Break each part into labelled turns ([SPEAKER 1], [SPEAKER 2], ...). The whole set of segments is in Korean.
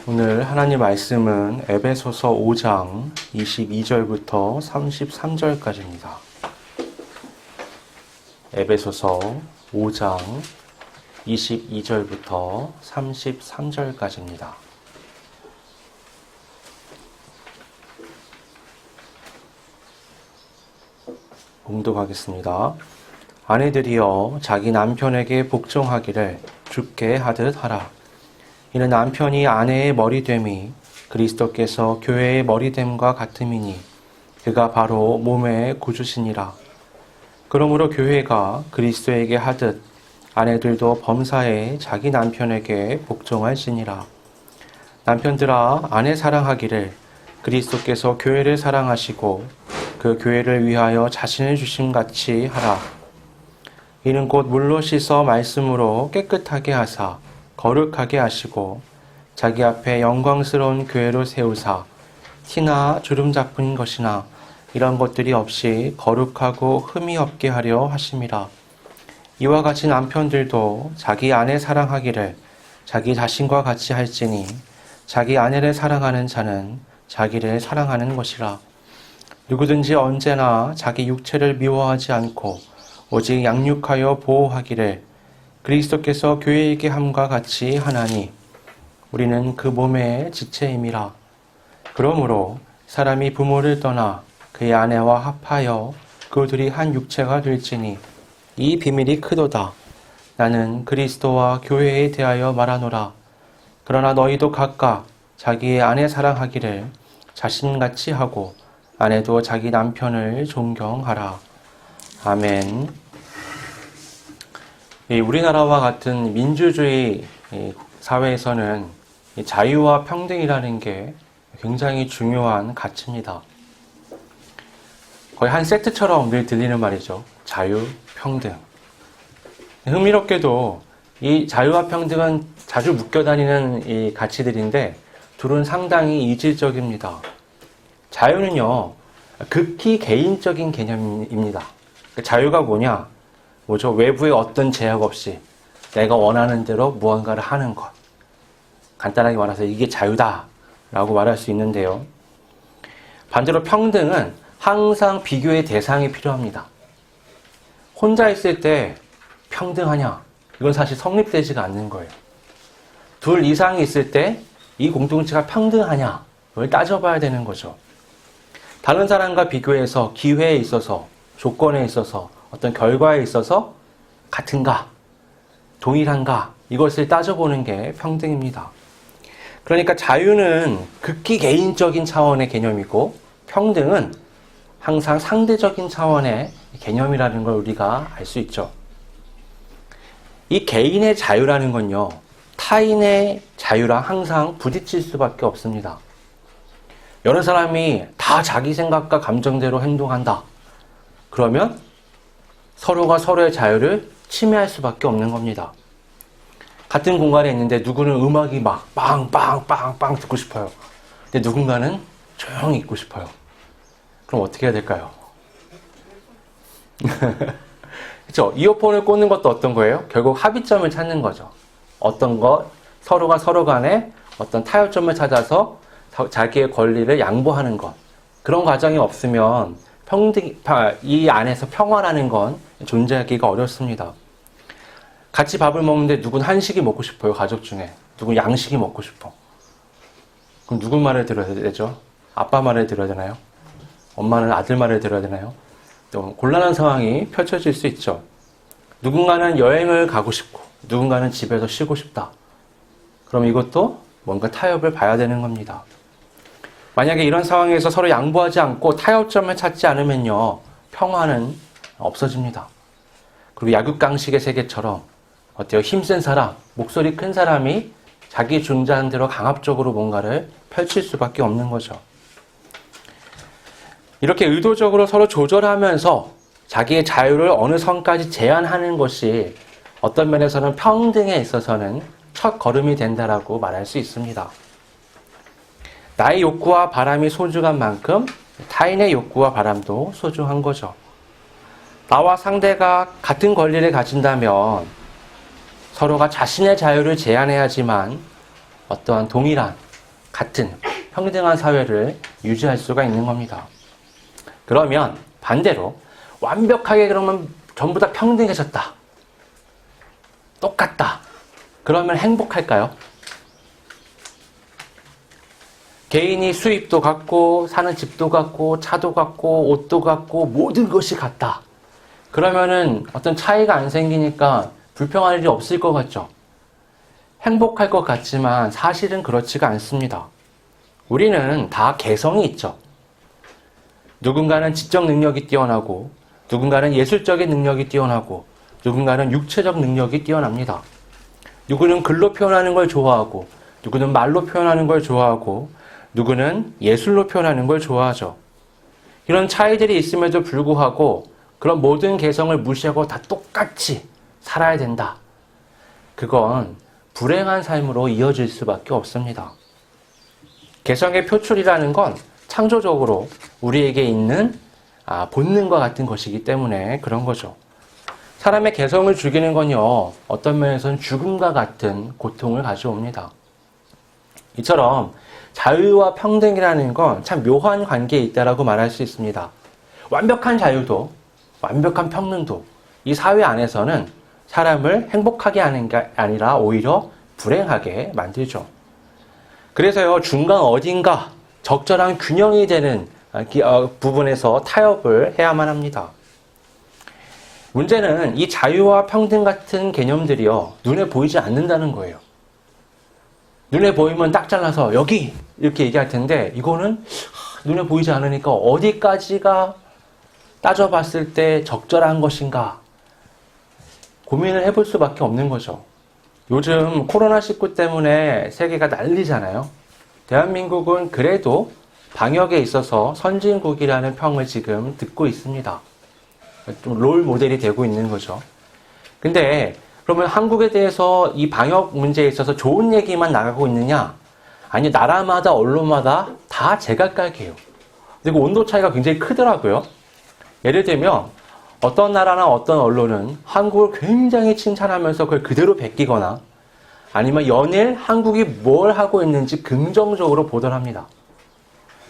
[SPEAKER 1] 오늘 하나님 말씀은 에베소서 5장 22절부터 33절까지입니다. 에베소서 5장 22절부터 33절까지입니다. 봉독하겠습니다. 아내들이여 자기 남편에게 복종하기를 주께 하듯 하라. 이는 남편이 아내의 머리됨이 그리스도께서 교회의 머리됨과 같음이니 그가 바로 몸의 구주시니라. 그러므로 교회가 그리스도에게 하듯 아내들도 범사에 자기 남편에게 복종할지니라. 남편들아 아내 사랑하기를 그리스도께서 교회를 사랑하시고 그 교회를 위하여 자신을 주심같이 하라. 이는 곧 물로 씻어 말씀으로 깨끗하게 하사 거룩하게 하시고 자기 앞에 영광스러운 교회로 세우사 티나 주름 잡힌 것이나 이런 것들이 없이 거룩하고 흠이 없게 하려 하심이라. 이와 같이 남편들도 자기 아내 사랑하기를 자기 자신과 같이 할지니 자기 아내를 사랑하는 자는 자기를 사랑하는 것이라. 누구든지 언제나 자기 육체를 미워하지 않고 오직 양육하여 보호하기를 그리스도께서 교회에게 함과 같이 하나니 우리는 그 몸의 지체임이라. 그러므로 사람이 부모를 떠나 그의 아내와 합하여 그 둘이 한 육체가 될지니 이 비밀이 크도다. 나는 그리스도와 교회에 대하여 말하노라. 그러나 너희도 각각 자기의 아내 사랑하기를 자신같이 하고 아내도 자기 남편을 존경하라. 아멘. 우리나라와 같은 민주주의 사회에서는 자유와 평등이라는 게 굉장히 중요한 가치입니다. 거의 한 세트처럼 늘 들리는 말이죠. 자유, 평등. 흥미롭게도 이 자유와 평등은 자주 묶여다니는 이 가치들인데 둘은 상당히 이질적입니다. 자유는요, 극히 개인적인 개념입니다. 자유가 뭐냐? 외부의 어떤 제약 없이 내가 원하는 대로 무언가를 하는 것. 간단하게 말해서 이게 자유다라고 말할 수 있는데요. 반대로 평등은 항상 비교의 대상이 필요합니다. 혼자 있을 때 평등하냐? 이건 사실 성립되지가 않는 거예요. 둘 이상이 있을 때 이 공동체가 평등하냐? 이걸 따져봐야 되는 거죠. 다른 사람과 비교해서 기회에 있어서, 조건에 있어서, 어떤 결과에 있어서 같은가, 동일한가, 이것을 따져보는 게 평등입니다. 그러니까 자유는 극히 개인적인 차원의 개념이고 평등은 항상 상대적인 차원의 개념이라는 걸 우리가 알 수 있죠. 이 개인의 자유라는 건요, 타인의 자유랑 항상 부딪힐 수밖에 없습니다. 여러 사람이 다 자기 생각과 감정대로 행동한다. 그러면 서로가 서로의 자유를 침해할 수밖에 없는 겁니다. 같은 공간에 있는데 누구는 음악이 막 빵빵빵빵 듣고 싶어요. 근데 누군가는 조용히 있고 싶어요. 그럼 어떻게 해야 될까요? 그렇죠? 이어폰을 꽂는 것도 어떤 거예요? 결국 합의점을 찾는 거죠. 어떤 것, 서로가 서로 간에 어떤 타협점을 찾아서 자기의 권리를 양보하는 것. 그런 과정이 없으면 이 안에서 평화라는 건 존재하기가 어렵습니다. 같이 밥을 먹는데 누군 한식이 먹고 싶어요, 가족 중에. 누군 양식이 먹고 싶어. 그럼 누구 말을 들어야 되죠? 아빠 말을 들어야 되나요? 엄마는 아들 말을 들어야 되나요? 또 곤란한 상황이 펼쳐질 수 있죠. 누군가는 여행을 가고 싶고 누군가는 집에서 쉬고 싶다. 그럼 이것도 뭔가 타협을 봐야 되는 겁니다. 만약에 이런 상황에서 서로 양보하지 않고 타협점을 찾지 않으면요, 평화는 없어집니다. 그리고 약육강식의 세계처럼 어때요? 힘센 사람, 목소리 큰 사람이 자기 중자한 대로 강압적으로 뭔가를 펼칠 수밖에 없는 거죠. 이렇게 의도적으로 서로 조절하면서 자기의 자유를 어느 선까지 제한하는 것이 어떤 면에서는 평등에 있어서는 첫 걸음이 된다라고 말할 수 있습니다. 나의 욕구와 바람이 소중한 만큼 타인의 욕구와 바람도 소중한 거죠. 나와 상대가 같은 권리를 가진다면 서로가 자신의 자유를 제한해야지만 어떠한 동일한 같은 평등한 사회를 유지할 수가 있는 겁니다. 그러면 반대로 완벽하게 그러면 전부 다 평등해졌다. 똑같다. 그러면 행복할까요? 개인이 수입도 같고 사는 집도 같고 차도 같고 옷도 같고 모든 것이 같다. 그러면은 어떤 차이가 안 생기니까 불평할 일이 없을 것 같죠. 행복할 것 같지만 사실은 그렇지가 않습니다. 우리는 다 개성이 있죠. 누군가는 지적 능력이 뛰어나고 누군가는 예술적인 능력이 뛰어나고 누군가는 육체적 능력이 뛰어납니다. 누구는 글로 표현하는 걸 좋아하고 누구는 말로 표현하는 걸 좋아하고 누구는 예술로 표현하는 걸 좋아하죠. 이런 차이들이 있음에도 불구하고 그런 모든 개성을 무시하고 다 똑같이 살아야 된다. 그건 불행한 삶으로 이어질 수밖에 없습니다. 개성의 표출이라는 건 창조적으로 우리에게 있는 본능과 같은 것이기 때문에 그런 거죠. 사람의 개성을 죽이는 건요, 어떤 면에서는 죽음과 같은 고통을 가져옵니다. 이처럼 자유와 평등이라는 건 참 묘한 관계에 있다라고 말할 수 있습니다. 완벽한 자유도 완벽한 평등도 이 사회 안에서는 사람을 행복하게 하는 게 아니라 오히려 불행하게 만들죠. 그래서요, 중간 어딘가 적절한 균형이 되는 부분에서 타협을 해야만 합니다. 문제는 이 자유와 평등 같은 개념들이요, 눈에 보이지 않는다는 거예요. 눈에 보이면 딱 잘라서 여기 이렇게 얘기할 텐데 이거는 눈에 보이지 않으니까 어디까지가 따져봤을 때 적절한 것인가 고민을 해볼 수밖에 없는 거죠. 요즘 코로나19 때문에 세계가 난리잖아요. 대한민국은 그래도 방역에 있어서 선진국이라는 평을 지금 듣고 있습니다. 좀 롤 모델이 되고 있는 거죠. 근데 그러면 한국에 대해서 이 방역 문제에 있어서 좋은 얘기만 나가고 있느냐? 아니, 나라마다 언론마다 다 제각각이에요. 그리고 온도 차이가 굉장히 크더라고요. 예를 들면 어떤 나라나 어떤 언론은 한국을 굉장히 칭찬하면서 그걸 그대로 베끼거나 아니면 연일 한국이 뭘 하고 있는지 긍정적으로 보도를 합니다.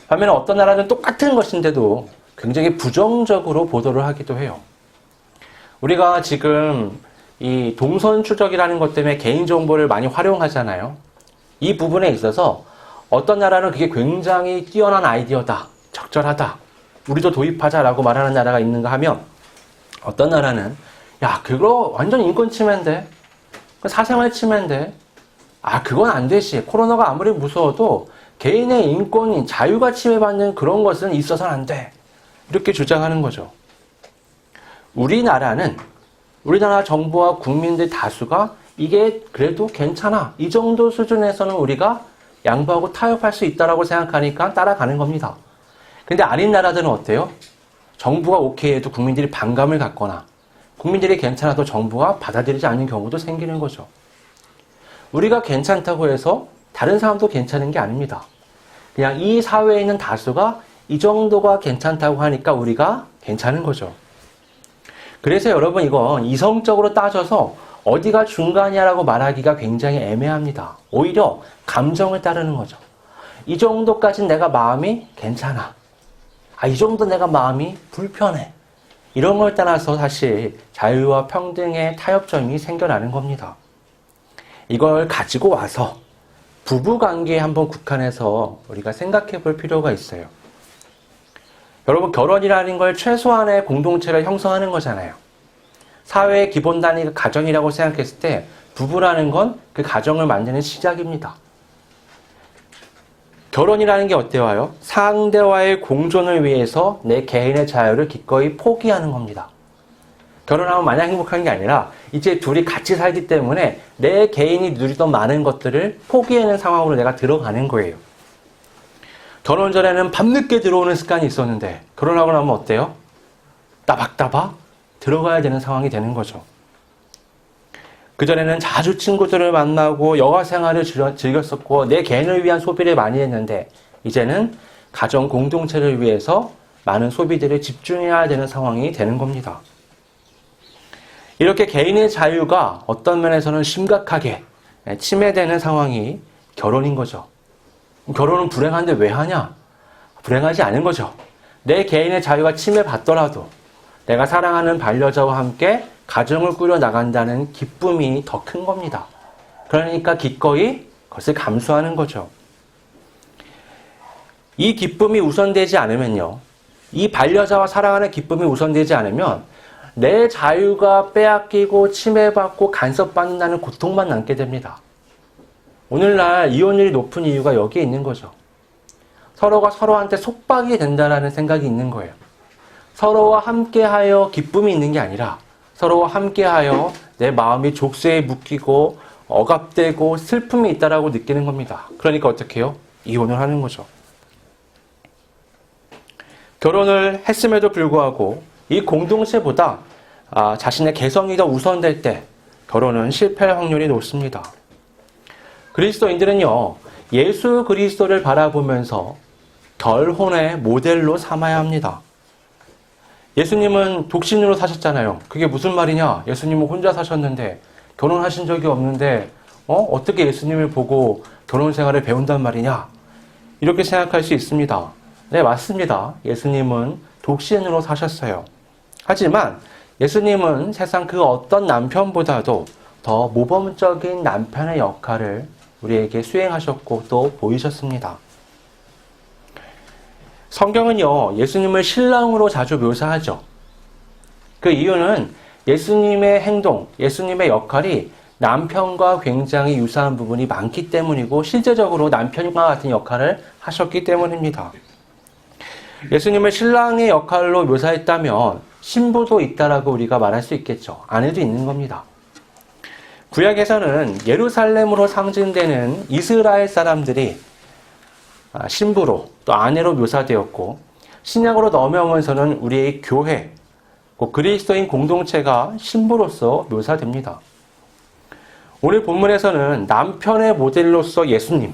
[SPEAKER 1] 반면에 어떤 나라는 똑같은 것인데도 굉장히 부정적으로 보도를 하기도 해요. 우리가 지금 이 동선 추적이라는 것 때문에 개인정보를 많이 활용하잖아요. 이 부분에 있어서 어떤 나라는 그게 굉장히 뛰어난 아이디어다, 적절하다, 우리도 도입하자라고 말하는 나라가 있는가 하면 어떤 나라는 야, 그거 완전 인권 침해인데, 사생활 침해인데, 그건 안 되지. 코로나가 아무리 무서워도 개인의 인권이 자유가 침해받는 그런 것은 있어서는 안 돼. 이렇게 주장하는 거죠. 우리나라 정부와 국민들 다수가 이게 그래도 괜찮아. 이 정도 수준에서는 우리가 양보하고 타협할 수 있다라고 생각하니까 따라가는 겁니다. 근데 아닌 나라들은 어때요? 정부가 오케이 해도 국민들이 반감을 갖거나 국민들이 괜찮아도 정부가 받아들이지 않는 경우도 생기는 거죠. 우리가 괜찮다고 해서 다른 사람도 괜찮은 게 아닙니다. 그냥 이 사회에 있는 다수가 이 정도가 괜찮다고 하니까 우리가 괜찮은 거죠. 그래서 여러분 이건 이성적으로 따져서 어디가 중간이야라고 말하기가 굉장히 애매합니다. 오히려 감정을 따르는 거죠. 이 정도까지 내가 마음이 괜찮아. 이 정도 내가 마음이 불편해. 이런 걸 따라서 사실 자유와 평등의 타협점이 생겨나는 겁니다. 이걸 가지고 와서 부부관계에 한번 국한해서 우리가 생각해 볼 필요가 있어요. 여러분, 결혼이라는 걸 최소한의 공동체를 형성하는 거잖아요. 사회의 기본 단위가 가정이라고 생각했을 때 부부라는 건 그 가정을 만드는 시작입니다. 결혼이라는 게 어때요? 상대와의 공존을 위해서 내 개인의 자유를 기꺼이 포기하는 겁니다. 결혼하면 마냥 행복한 게 아니라 이제 둘이 같이 살기 때문에 내 개인이 누리던 많은 것들을 포기하는 상황으로 내가 들어가는 거예요. 결혼 전에는 밤늦게 들어오는 습관이 있었는데 결혼하고 나면 어때요? 따박따박 들어가야 되는 상황이 되는 거죠. 그전에는 자주 친구들을 만나고 여가 생활을 즐겼었고 내 개인을 위한 소비를 많이 했는데 이제는 가정 공동체를 위해서 많은 소비들을 집중해야 되는 상황이 되는 겁니다. 이렇게 개인의 자유가 어떤 면에서는 심각하게 침해되는 상황이 결혼인 거죠. 결혼은 불행한데 왜 하냐? 불행하지 않은 거죠. 내 개인의 자유가 침해받더라도 내가 사랑하는 반려자와 함께 가정을 꾸려 나간다는 기쁨이 더 큰 겁니다. 그러니까 기꺼이 그것을 감수하는 거죠. 이 기쁨이 우선되지 않으면요. 이 반려자와 사랑하는 기쁨이 우선되지 않으면 내 자유가 빼앗기고 침해받고 간섭받는다는 고통만 남게 됩니다. 오늘날 이혼율이 높은 이유가 여기에 있는 거죠. 서로가 서로한테 속박이 된다는 생각이 있는 거예요. 서로와 함께하여 기쁨이 있는 게 아니라 서로와 함께하여 내 마음이 족쇄에 묶이고 억압되고 슬픔이 있다라고 느끼는 겁니다. 그러니까 어떻게 해요? 이혼을 하는 거죠. 결혼을 했음에도 불구하고 이 공동체보다 자신의 개성이 더 우선될 때 결혼은 실패할 확률이 높습니다. 그리스도인들은요, 예수 그리스도를 바라보면서 결혼의 모델로 삼아야 합니다. 예수님은 독신으로 사셨잖아요. 그게 무슨 말이냐? 예수님은 혼자 사셨는데 결혼하신 적이 없는데 어떻게 예수님을 보고 결혼 생활을 배운단 말이냐? 이렇게 생각할 수 있습니다. 네, 맞습니다. 예수님은 독신으로 사셨어요. 하지만 예수님은 세상 그 어떤 남편보다도 더 모범적인 남편의 역할을 우리에게 수행하셨고 또 보이셨습니다. 성경은요, 예수님을 신랑으로 자주 묘사하죠. 그 이유는 예수님의 행동, 예수님의 역할이 남편과 굉장히 유사한 부분이 많기 때문이고 실제적으로 남편과 같은 역할을 하셨기 때문입니다. 예수님을 신랑의 역할로 묘사했다면 신부도 있다라고 우리가 말할 수 있겠죠. 아내도 있는 겁니다. 구약에서는 예루살렘으로 상징되는 이스라엘 사람들이 신부로 또 아내로 묘사되었고 신약으로 넘어오면서는 우리의 교회, 그리스도인 공동체가 신부로서 묘사됩니다. 오늘 본문에서는 남편의 모델로서 예수님,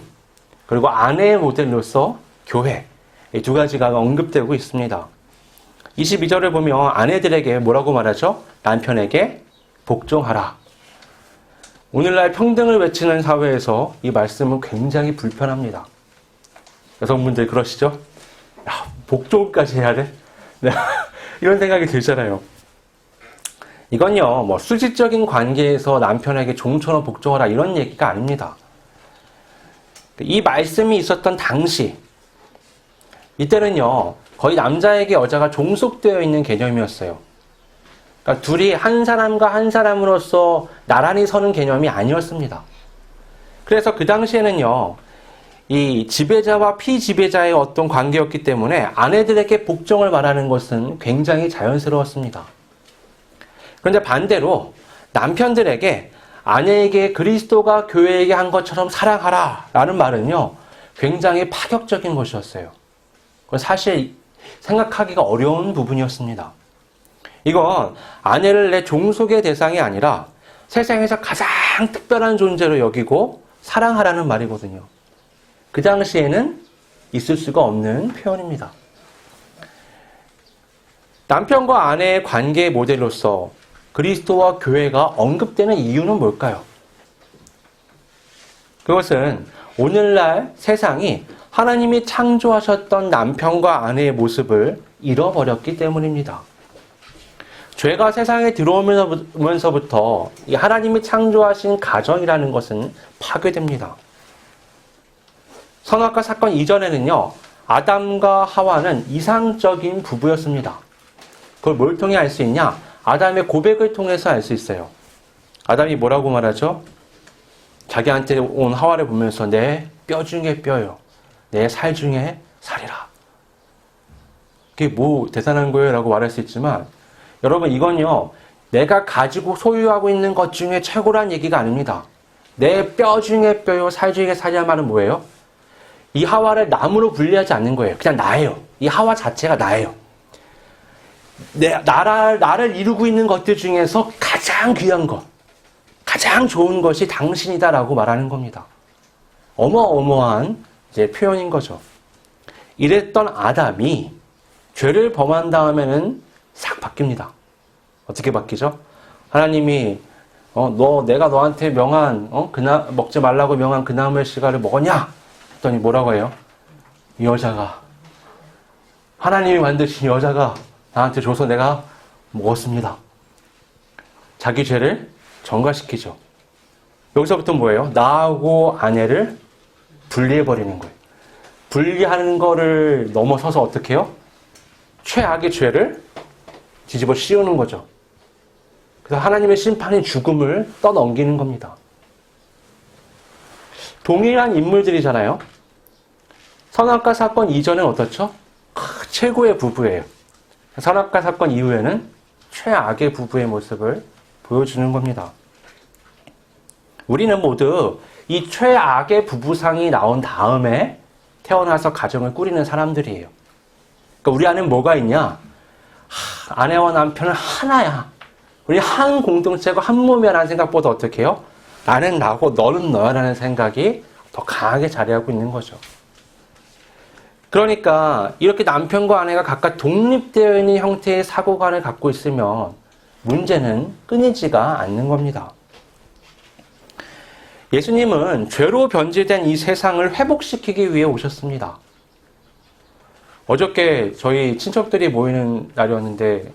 [SPEAKER 1] 그리고 아내의 모델로서 교회, 이 두 가지가 언급되고 있습니다. 22절을 보면 아내들에게 뭐라고 말하죠? 남편에게 복종하라. 오늘날 평등을 외치는 사회에서 이 말씀은 굉장히 불편합니다. 여성분들 그러시죠? 야, 복종까지 해야 돼? 네. 이런 생각이 들잖아요. 이건요, 수직적인 관계에서 남편에게 종처럼 복종하라 이런 얘기가 아닙니다. 이 말씀이 있었던 당시, 이때는요, 거의 남자에게 여자가 종속되어 있는 개념이었어요. 그러니까 둘이 한 사람과 한 사람으로서 나란히 서는 개념이 아니었습니다. 그래서 그 당시에는요, 이 지배자와 피지배자의 어떤 관계였기 때문에 아내들에게 복종을 말하는 것은 굉장히 자연스러웠습니다. 그런데 반대로 남편들에게 아내에게 그리스도가 교회에게 한 것처럼 사랑하라 라는 말은요, 굉장히 파격적인 것이었어요. 그건 사실 생각하기가 어려운 부분이었습니다. 이건 아내를 내 종속의 대상이 아니라 세상에서 가장 특별한 존재로 여기고 사랑하라는 말이거든요. 그 당시에는 있을 수가 없는 표현입니다. 남편과 아내의 관계 모델로서 그리스도와 교회가 언급되는 이유는 뭘까요? 그것은 오늘날 세상이 하나님이 창조하셨던 남편과 아내의 모습을 잃어버렸기 때문입니다. 죄가 세상에 들어오면서부터 이 하나님이 창조하신 가정이라는 것은 파괴됩니다. 선악과 사건 이전에는요, 아담과 하와는 이상적인 부부였습니다. 그걸 뭘 통해 알 수 있냐? 아담의 고백을 통해서 알 수 있어요. 아담이 뭐라고 말하죠? 자기한테 온 하와를 보면서 내 뼈 중에 뼈요. 내 살 중에 살이라. 그게 뭐 대단한 거예요? 라고 말할 수 있지만 여러분 이건요, 내가 가지고 소유하고 있는 것 중에 최고란 얘기가 아닙니다. 내 뼈 중에 뼈요, 살 중에 살이란 말은 뭐예요? 이 하와를 남으로 분리하지 않는 거예요. 그냥 나예요. 이 하와 자체가 나예요. 나를 이루고 있는 것들 중에서 가장 귀한 것, 가장 좋은 것이 당신이다라고 말하는 겁니다. 어마어마한 이제 표현인 거죠. 이랬던 아담이 죄를 범한 다음에는 싹 바뀝니다. 어떻게 바뀌죠? 하나님이 내가 너한테 명한 먹지 말라고 명한 그 나무의 씨가를 먹었냐? 했더니 뭐라고 해요? 이 여자가, 하나님이 만드신 여자가 나한테 줘서 내가 먹었습니다. 자기 죄를 전가시키죠. 여기서부터 뭐예요? 나하고 아내를 분리해버리는 거예요. 분리하는 거를 넘어서서 어떻게 해요? 최악의 죄를 뒤집어 씌우는 거죠. 그래서 하나님의 심판인 죽음을 떠넘기는 겁니다. 동일한 인물들이잖아요. 선악과 사건 이전엔 어떻죠? 최고의 부부예요. 선악과 사건 이후에는 최악의 부부의 모습을 보여주는 겁니다. 우리는 모두 이 최악의 부부상이 나온 다음에 태어나서 가정을 꾸리는 사람들이에요. 그러니까 우리 안에 뭐가 있냐? 아내와 남편은 하나야. 우리 한 공동체고 한 몸이라는 생각보다 어떻게 해요? 나는 나고 너는 너야라는 생각이 더 강하게 자리하고 있는 거죠. 그러니까 이렇게 남편과 아내가 각각 독립되어 있는 형태의 사고관을 갖고 있으면 문제는 끊이지가 않는 겁니다. 예수님은 죄로 변질된 이 세상을 회복시키기 위해 오셨습니다. 어저께 저희 친척들이 모이는 날이었는데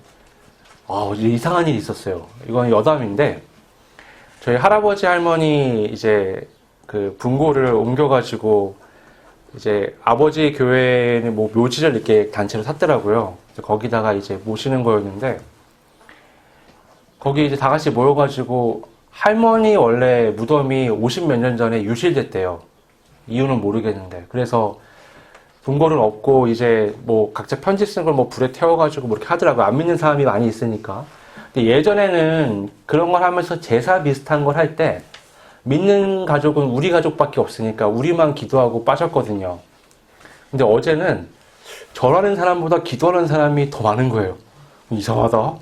[SPEAKER 1] 이상한 일이 있었어요. 이건 여담인데 저희 할아버지 할머니 이제 그 분고를 옮겨가지고 이제 아버지 교회는 뭐 묘지를 이렇게 단체로 샀더라고요. 거기다가 이제 모시는 거였는데 거기 이제 다 같이 모여가지고 할머니 원래 무덤이 50몇 년 전에 유실됐대요. 이유는 모르겠는데. 그래서 분고를 엎고 이제 뭐 각자 편지 쓴 걸 뭐 불에 태워가지고 뭐 이렇게 하더라고요. 안 믿는 사람이 많이 있으니까. 근데 예전에는 그런 걸 하면서 제사 비슷한 걸 할 때 믿는 가족은 우리 가족밖에 없으니까 우리만 기도하고 빠졌거든요. 근데 어제는 절하는 사람보다 기도하는 사람이 더 많은 거예요. 이상하다.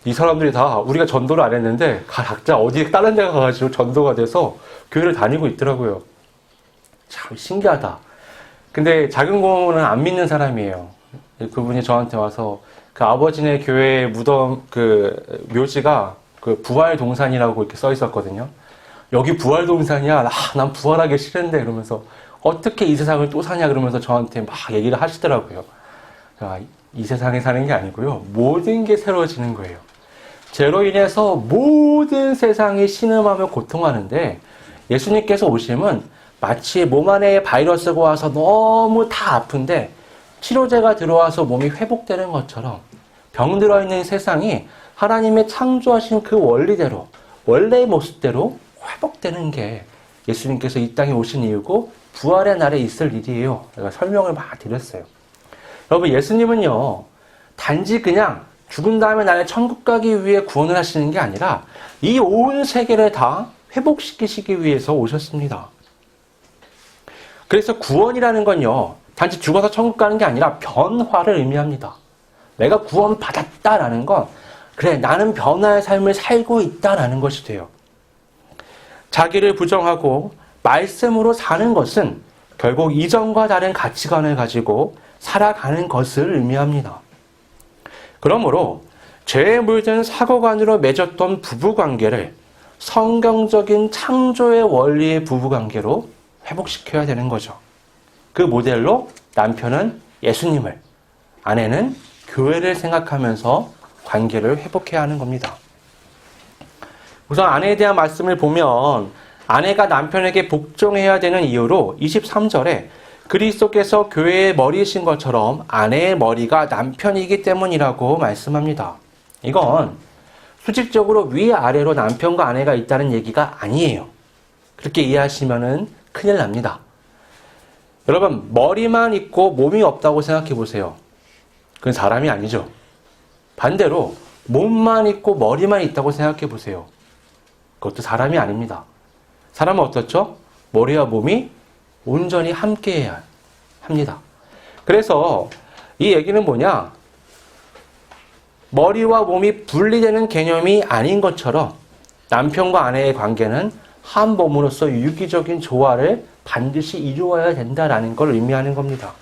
[SPEAKER 1] 이 사람들이 다 우리가 전도를 안 했는데 각자 어디 다른 데 가가지고 전도가 돼서 교회를 다니고 있더라고요. 참 신기하다. 근데 작은 고모는 안 믿는 사람이에요. 그분이 저한테 와서 그 아버지네 교회 무덤 그 묘지가 그 부활동산이라고 이렇게 써 있었거든요. 여기 부활동산이야. 난 부활하기 싫은데 그러면서 어떻게 이 세상을 또 사냐 그러면서 저한테 막 얘기를 하시더라고요. 이 세상에 사는 게 아니고요. 모든 게 새로워지는 거예요. 죄로 인해서 모든 세상이 신음하며 고통하는데 예수님께서 오심은 마치 몸 안에 바이러스가 와서 너무 다 아픈데 치료제가 들어와서 몸이 회복되는 것처럼 병들어 있는 세상이 하나님의 창조하신 그 원리대로 원래의 모습대로 회복되는 게 예수님께서 이 땅에 오신 이유고 부활의 날에 있을 일이에요. 제가 설명을 막 드렸어요. 여러분 예수님은요 단지 그냥 죽은 다음에 나를 천국 가기 위해 구원을 하시는 게 아니라 이 온 세계를 다 회복시키시기 위해서 오셨습니다. 그래서 구원이라는 건요 단지 죽어서 천국 가는 게 아니라 변화를 의미합니다. 내가 구원받았다라는 건 그래 나는 변화의 삶을 살고 있다라는 것이 돼요. 자기를 부정하고 말씀으로 사는 것은 결국 이전과 다른 가치관을 가지고 살아가는 것을 의미합니다. 그러므로 죄에 물든 사고관으로 맺었던 부부관계를 성경적인 창조의 원리의 부부관계로 회복시켜야 되는 거죠. 그 모델로 남편은 예수님을, 아내는 교회를 생각하면서 관계를 회복해야 하는 겁니다. 우선 아내에 대한 말씀을 보면 아내가 남편에게 복종해야 되는 이유로 23절에 그리스도께서 교회의 머리이신 것처럼 아내의 머리가 남편이기 때문이라고 말씀합니다. 이건 수직적으로 위아래로 남편과 아내가 있다는 얘기가 아니에요. 그렇게 이해하시면 큰일 납니다. 여러분 머리만 있고 몸이 없다고 생각해 보세요. 그건 사람이 아니죠. 반대로 몸만 있고 머리만 있다고 생각해 보세요. 그것도 사람이 아닙니다. 사람은 어떻죠? 머리와 몸이 온전히 함께해야 합니다. 그래서 이 얘기는 뭐냐? 머리와 몸이 분리되는 개념이 아닌 것처럼 남편과 아내의 관계는 한 몸으로서 유기적인 조화를 반드시 이루어야 된다라는 걸 의미하는 겁니다.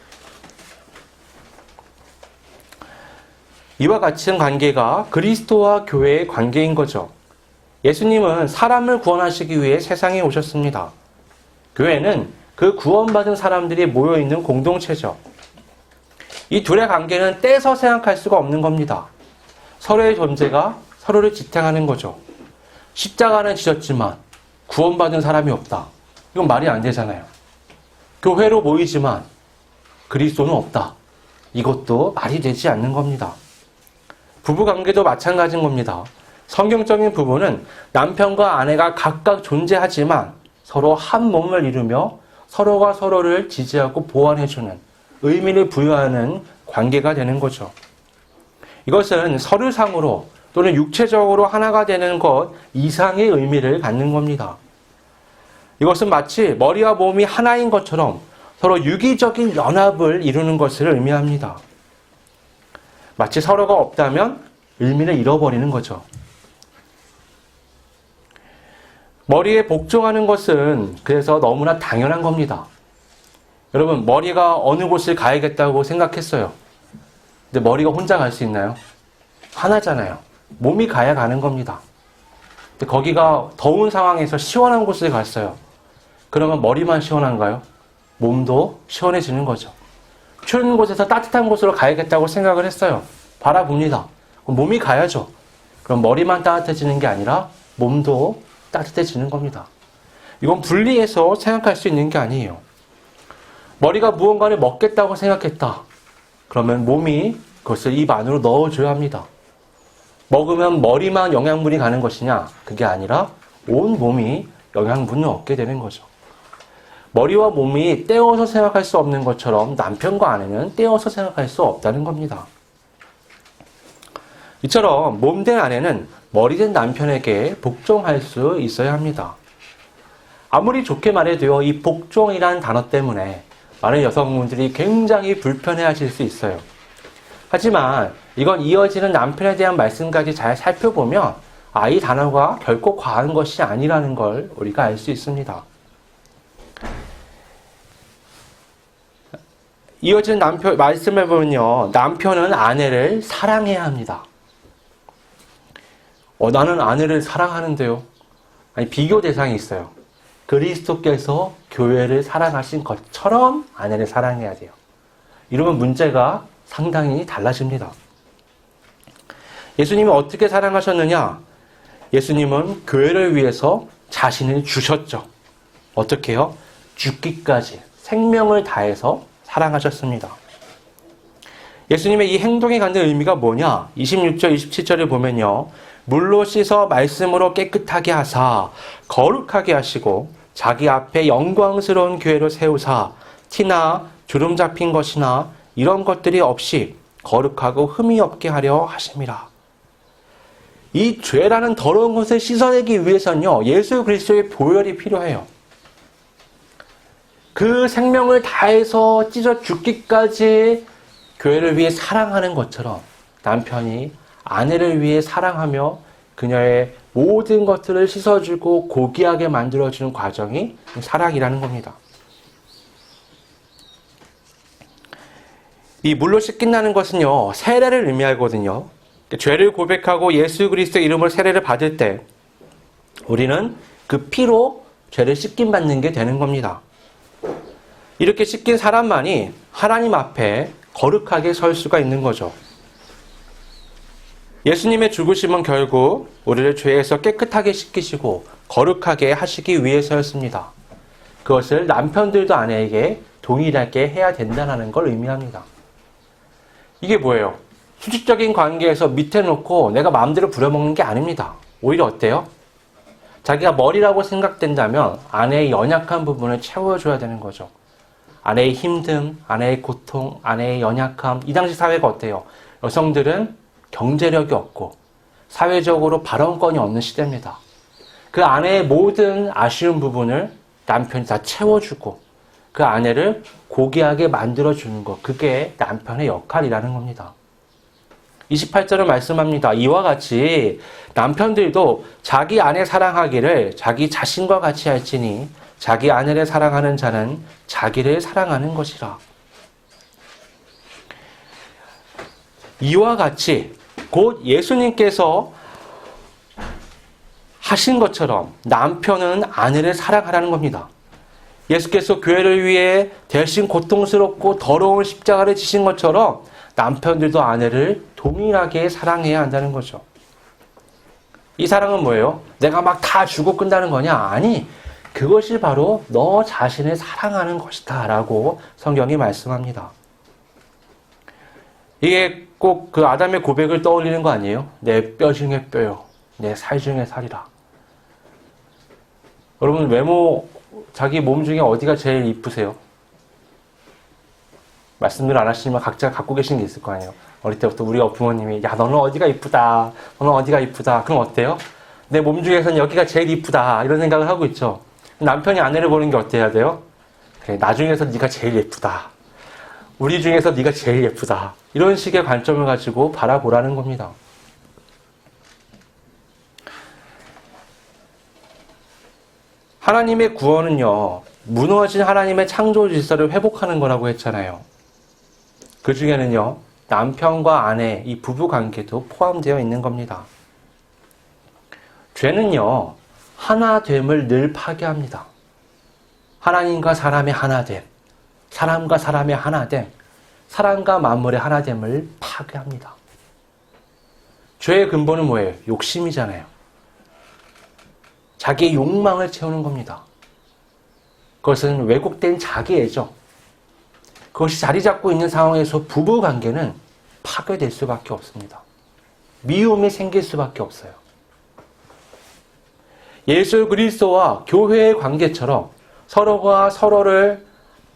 [SPEAKER 1] 이와 같은 관계가 그리스도와 교회의 관계인 거죠. 예수님은 사람을 구원하시기 위해 세상에 오셨습니다. 교회는 그 구원받은 사람들이 모여있는 공동체죠. 이 둘의 관계는 떼서 생각할 수가 없는 겁니다. 서로의 존재가 서로를 지탱하는 거죠. 십자가는 지셨지만 구원받은 사람이 없다. 이건 말이 안 되잖아요. 교회로 모이지만 그리스도는 없다. 이것도 말이 되지 않는 겁니다. 부부관계도 마찬가지인 겁니다. 성경적인 부부는 남편과 아내가 각각 존재하지만 서로 한 몸을 이루며 서로가 서로를 지지하고 보완해주는 의미를 부여하는 관계가 되는 거죠. 이것은 서류상으로 또는 육체적으로 하나가 되는 것 이상의 의미를 갖는 겁니다. 이것은 마치 머리와 몸이 하나인 것처럼 서로 유기적인 연합을 이루는 것을 의미합니다. 마치 서로가 없다면 의미를 잃어버리는 거죠. 머리에 복종하는 것은 그래서 너무나 당연한 겁니다. 여러분, 머리가 어느 곳을 가야겠다고 생각했어요. 근데 머리가 혼자 갈 수 있나요? 하나잖아요. 몸이 가야 가는 겁니다. 근데 거기가 더운 상황에서 시원한 곳을 갔어요. 그러면 머리만 시원한가요? 몸도 시원해지는 거죠. 추운 곳에서 따뜻한 곳으로 가야겠다고 생각을 했어요. 바라봅니다. 그럼 몸이 가야죠. 그럼 머리만 따뜻해지는 게 아니라 몸도 따뜻해지는 겁니다. 이건 분리해서 생각할 수 있는 게 아니에요. 머리가 무언가를 먹겠다고 생각했다. 그러면 몸이 그것을 입 안으로 넣어줘야 합니다. 먹으면 머리만 영양분이 가는 것이냐? 그게 아니라 온 몸이 영양분을 얻게 되는 거죠. 머리와 몸이 떼어서 생각할 수 없는 것처럼 남편과 아내는 떼어서 생각할 수 없다는 겁니다. 이처럼 몸된 아내는 머리된 남편에게 복종할 수 있어야 합니다. 아무리 좋게 말해도요, 이 복종이라는 단어 때문에 많은 여성분들이 굉장히 불편해하실 수 있어요. 하지만 이건 이어지는 남편에 대한 말씀까지 잘 살펴보면 이 단어가 결코 과한 것이 아니라는 걸 우리가 알 수 있습니다. 이어지는 남편 말씀을 보면요, 남편은 아내를 사랑해야 합니다. 나는 아내를 사랑하는데요. 아니, 비교 대상이 있어요. 그리스도께서 교회를 사랑하신 것처럼 아내를 사랑해야 돼요. 이러면 문제가 상당히 달라집니다. 예수님이 어떻게 사랑하셨느냐? 예수님은 교회를 위해서 자신을 주셨죠. 어떻게 해요? 죽기까지 생명을 다해서 사랑하셨습니다. 예수님의 이 행동에 갖는 의미가 뭐냐? 26절, 27절을 보면요. 물로 씻어 말씀으로 깨끗하게 하사 거룩하게 하시고 자기 앞에 영광스러운 교회로 세우사 티나 주름 잡힌 것이나 이런 것들이 없이 거룩하고 흠이 없게 하려 하심이라. 이 죄라는 더러운 것을 씻어내기 위해서는요, 예수 그리스도의 보혈이 필요해요. 그 생명을 다해서 찢어 죽기까지 교회를 위해 사랑하는 것처럼 남편이 아내를 위해 사랑하며 그녀의 모든 것들을 씻어주고 고귀하게 만들어주는 과정이 사랑이라는 겁니다. 이 물로 씻긴다는 것은요, 세례를 의미하거든요. 죄를 고백하고 예수 그리스도의 이름으로 세례를 받을 때 우리는 그 피로 죄를 씻김 받는 게 되는 겁니다. 이렇게 씻긴 사람만이 하나님 앞에 거룩하게 설 수가 있는 거죠. 예수님의 죽으심은 결국 우리를 죄에서 깨끗하게 씻기시고 거룩하게 하시기 위해서였습니다. 그것을 남편들도 아내에게 동일하게 해야 된다는 걸 의미합니다. 이게 뭐예요? 수직적인 관계에서 밑에 놓고 내가 마음대로 부려먹는 게 아닙니다. 오히려 어때요? 자기가 머리라고 생각된다면 아내의 연약한 부분을 채워줘야 되는 거죠. 아내의 힘듦, 아내의 고통, 아내의 연약함. 이 당시 사회가 어때요? 여성들은 경제력이 없고 사회적으로 발언권이 없는 시대입니다. 그 아내의 모든 아쉬운 부분을 남편이 다 채워주고 그 아내를 고귀하게 만들어주는 것, 그게 남편의 역할이라는 겁니다. 28절은 말씀합니다. 이와 같이 남편들도 자기 아내 사랑하기를 자기 자신과 같이 할지니 자기 아내를 사랑하는 자는 자기를 사랑하는 것이라. 이와 같이 곧 예수님께서 하신 것처럼 남편은 아내를 사랑하라는 겁니다. 예수께서 교회를 위해 대신 고통스럽고 더러운 십자가를 지신 것처럼 남편들도 아내를 동일하게 사랑해야 한다는 거죠. 이 사랑은 뭐예요? 내가 막 다 주고 끝나는 거냐? 아니, 그것이 바로 너 자신을 사랑하는 것이다 라고 성경이 말씀합니다. 이게 꼭 그 아담의 고백을 떠올리는 거 아니에요? 내 뼈 중에 뼈요, 내 살 중에 살이라. 여러분, 외모, 자기 몸 중에 어디가 제일 이쁘세요? 말씀을 안 하시지만 각자 갖고 계신 게 있을 거 아니에요. 어릴 때부터 우리가 부모님이 야, 너는 어디가 이쁘다, 너는 어디가 이쁘다. 그럼 어때요? 내 몸 중에서는 여기가 제일 이쁘다 이런 생각을 하고 있죠. 남편이 아내를 보는 게 어때야 돼요? 그래, 나 중에서 네가 제일 예쁘다, 우리 중에서 네가 제일 예쁘다, 이런 식의 관점을 가지고 바라보라는 겁니다. 하나님의 구원은요, 무너진 하나님의 창조 질서를 회복하는 거라고 했잖아요. 그 중에는요, 남편과 아내, 이 부부 관계도 포함되어 있는 겁니다. 죄는요, 하나됨을 늘 파괴합니다. 하나님과 사람의 하나됨, 사람과 사람의 하나됨, 사람과 만물의 하나됨을 파괴합니다. 죄의 근본은 뭐예요? 욕심이잖아요. 자기의 욕망을 채우는 겁니다. 그것은 왜곡된 자기애죠. 그것이 자리 잡고 있는 상황에서 부부 관계는 파괴될 수밖에 없습니다. 미움이 생길 수밖에 없어요. 예수 그리스도와 교회의 관계처럼 서로가 서로를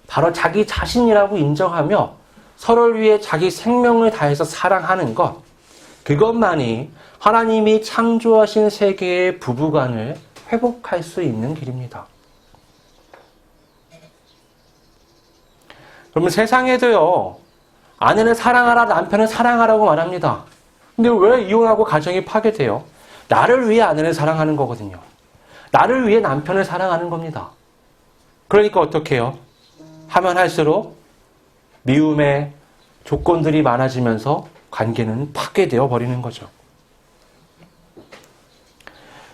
[SPEAKER 1] 바로 자기 자신이라고 인정하며 서로를 위해 자기 생명을 다해서 사랑하는 것, 그것만이 하나님이 창조하신 세계의 부부관을 회복할 수 있는 길입니다. 그러면 세상에도요, 아내는 사랑하라, 남편은 사랑하라고 말합니다. 근데 왜 이혼하고 가정이 파괴돼요? 나를 위해 아내는 사랑하는 거거든요. 나를 위해 남편을 사랑하는 겁니다. 그러니까 어떻게 해요? 하면 할수록 미움의 조건들이 많아지면서 관계는 파괴되어 버리는 거죠.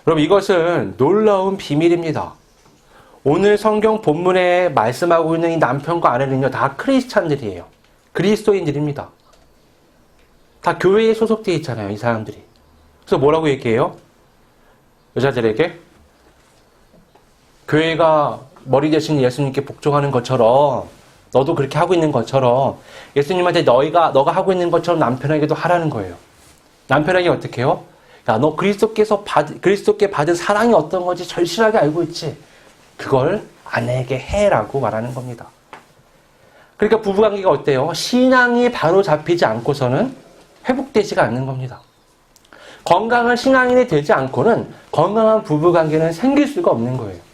[SPEAKER 1] 여러분, 이것은 놀라운 비밀입니다. 오늘 성경 본문에 말씀하고 있는 이 남편과 아내는요, 다 크리스찬들이에요. 그리스도인들입니다. 다 교회에 소속되어 있잖아요, 이 사람들이. 그래서 뭐라고 얘기해요? 여자들에게 교회가 머리 대신 예수님께 복종하는 것처럼, 너도 그렇게 하고 있는 것처럼 예수님한테 너가 하고 있는 것처럼 남편에게도 하라는 거예요. 남편에게 어떻게 해요? 야, 너 그리스도께 받은 사랑이 어떤 건지 절실하게 알고 있지? 그걸 아내에게 해라고 말하는 겁니다. 그러니까 부부관계가 어때요? 신앙이 바로 잡히지 않고서는 회복되지가 않는 겁니다. 건강한 신앙인이 되지 않고는 건강한 부부관계는 생길 수가 없는 거예요.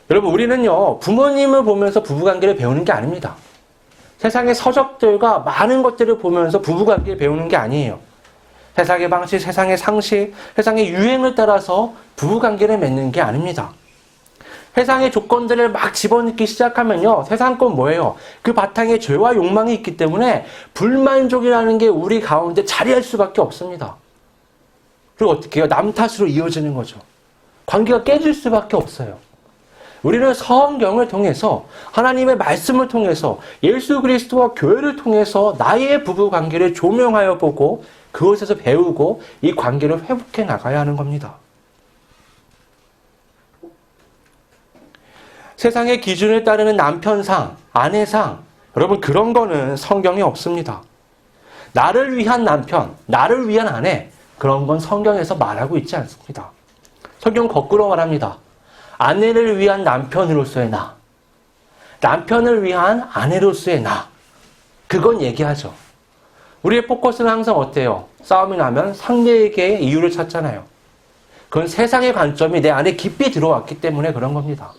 [SPEAKER 1] 여러분, 우리는요, 부모님을 보면서 부부관계를 배우는 게 아닙니다. 세상의 서적들과 많은 것들을 보면서 부부관계를 배우는 게 아니에요. 세상의 방식, 세상의 상식, 세상의 유행을 따라서 부부관계를 맺는 게 아닙니다. 세상의 조건들을 막 집어넣기 시작하면요, 세상 건 뭐예요? 그 바탕에 죄와 욕망이 있기 때문에 불만족이라는 게 우리 가운데 자리할 수밖에 없습니다. 그리고 어떻게 해요? 남 탓으로 이어지는 거죠. 관계가 깨질 수밖에 없어요. 우리는 성경을 통해서, 하나님의 말씀을 통해서, 예수 그리스도와 교회를 통해서 나의 부부 관계를 조명하여 보고 그것에서 배우고 이 관계를 회복해 나가야 하는 겁니다. 세상의 기준을 따르는 남편상, 아내상, 여러분, 그런 거는 성경에 없습니다. 나를 위한 남편, 나를 위한 아내, 그런 건 성경에서 말하고 있지 않습니다. 성경 거꾸로 말합니다. 아내를 위한 남편으로서의 나, 남편을 위한 아내로서의 나, 그건 얘기하죠. 우리의 포커스는 항상 어때요? 싸움이 나면 상대에게 이유를 찾잖아요. 그건 세상의 관점이 내 안에 깊이 들어왔기 때문에 그런 겁니다.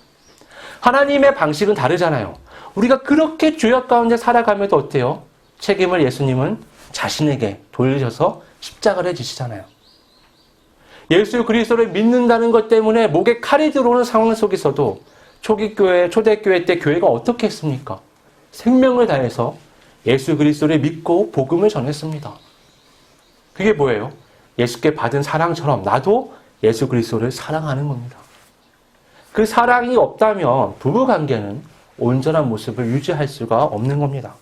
[SPEAKER 1] 하나님의 방식은 다르잖아요. 우리가 그렇게 죄악 가운데 살아가면도 어때요? 책임을 예수님은 자신에게 돌리셔서 십자가를 지시잖아요. 예수 그리스도를 믿는다는 것 때문에 목에 칼이 들어오는 상황 속에서도 초기교회, 초대교회 때 교회가 어떻게 했습니까? 생명을 다해서 예수 그리스도를 믿고 복음을 전했습니다. 그게 뭐예요? 예수께 받은 사랑처럼 나도 예수 그리스도를 사랑하는 겁니다. 그 사랑이 없다면 부부 관계는 온전한 모습을 유지할 수가 없는 겁니다.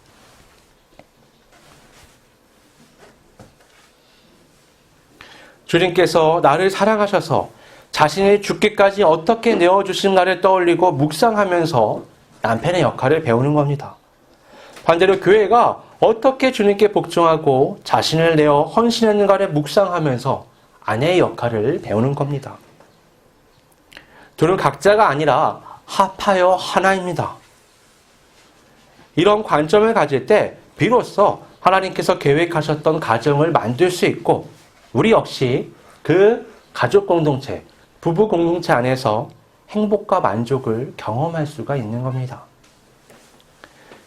[SPEAKER 1] 주님께서 나를 사랑하셔서 자신을 죽기까지 어떻게 내어주신가를 떠올리고 묵상하면서 남편의 역할을 배우는 겁니다. 반대로 교회가 어떻게 주님께 복종하고 자신을 내어 헌신했는가를 묵상하면서 아내의 역할을 배우는 겁니다. 둘은 각자가 아니라 합하여 하나입니다. 이런 관점을 가질 때 비로소 하나님께서 계획하셨던 가정을 만들 수 있고 우리 역시 그 가족 공동체, 부부 공동체 안에서 행복과 만족을 경험할 수가 있는 겁니다.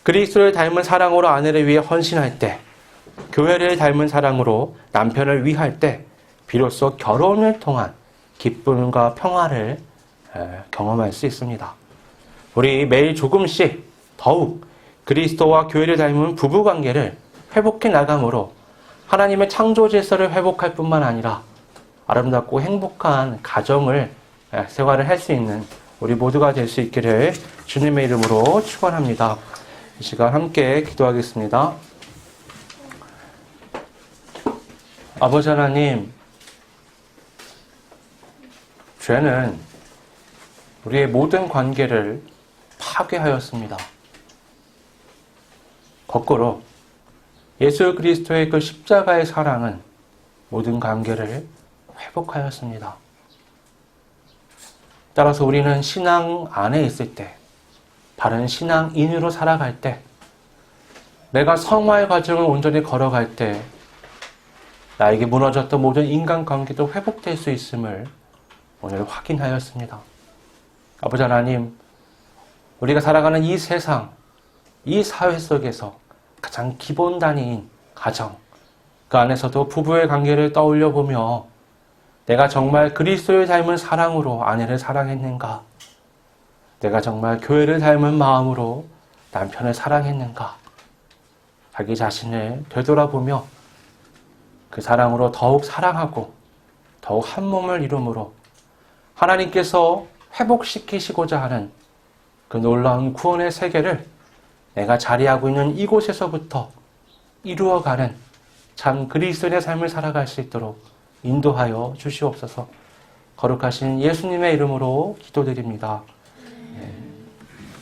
[SPEAKER 1] 그리스도를 닮은 사랑으로 아내를 위해 헌신할 때, 교회를 닮은 사랑으로 남편을 위할 때 비로소 결혼을 통한 기쁨과 평화를 경험할 수 있습니다. 우리 매일 조금씩 더욱 그리스도와 교회를 닮은 부부관계를 회복해 나감으로 하나님의 창조 질서를 회복할 뿐만 아니라 아름답고 행복한 가정을 생활을 할 수 있는 우리 모두가 될 수 있기를 주님의 이름으로 축원합니다. 이 시간 함께 기도하겠습니다. 아버지 하나님, 죄는 우리의 모든 관계를 파괴하였습니다. 거꾸로 예수 그리스도의 그 십자가의 사랑은 모든 관계를 회복하였습니다. 따라서 우리는 신앙 안에 있을 때, 바른 신앙인으로 살아갈 때, 내가 성화의 과정을 온전히 걸어갈 때 나에게 무너졌던 모든 인간관계도 회복될 수 있음을 오늘 확인하였습니다. 아버지 하나님, 우리가 살아가는 이 세상, 이 사회 속에서 가장 기본 단위인 가정, 그 안에서도 부부의 관계를 떠올려 보며 내가 정말 그리스도를 닮은 사랑으로 아내를 사랑했는가? 내가 정말 교회를 닮은 마음으로 남편을 사랑했는가? 자기 자신을 되돌아보며 그 사랑으로 더욱 사랑하고 더욱 한 몸을 이루므로 하나님께서 회복시키시고자 하는 그 놀라운 구원의 세계를 내가 자리하고 있는 이곳에서부터 이루어가는 참 그리스도인의 삶을 살아갈 수 있도록 인도하여 주시옵소서. 거룩하신 예수님의 이름으로 기도드립니다. 네.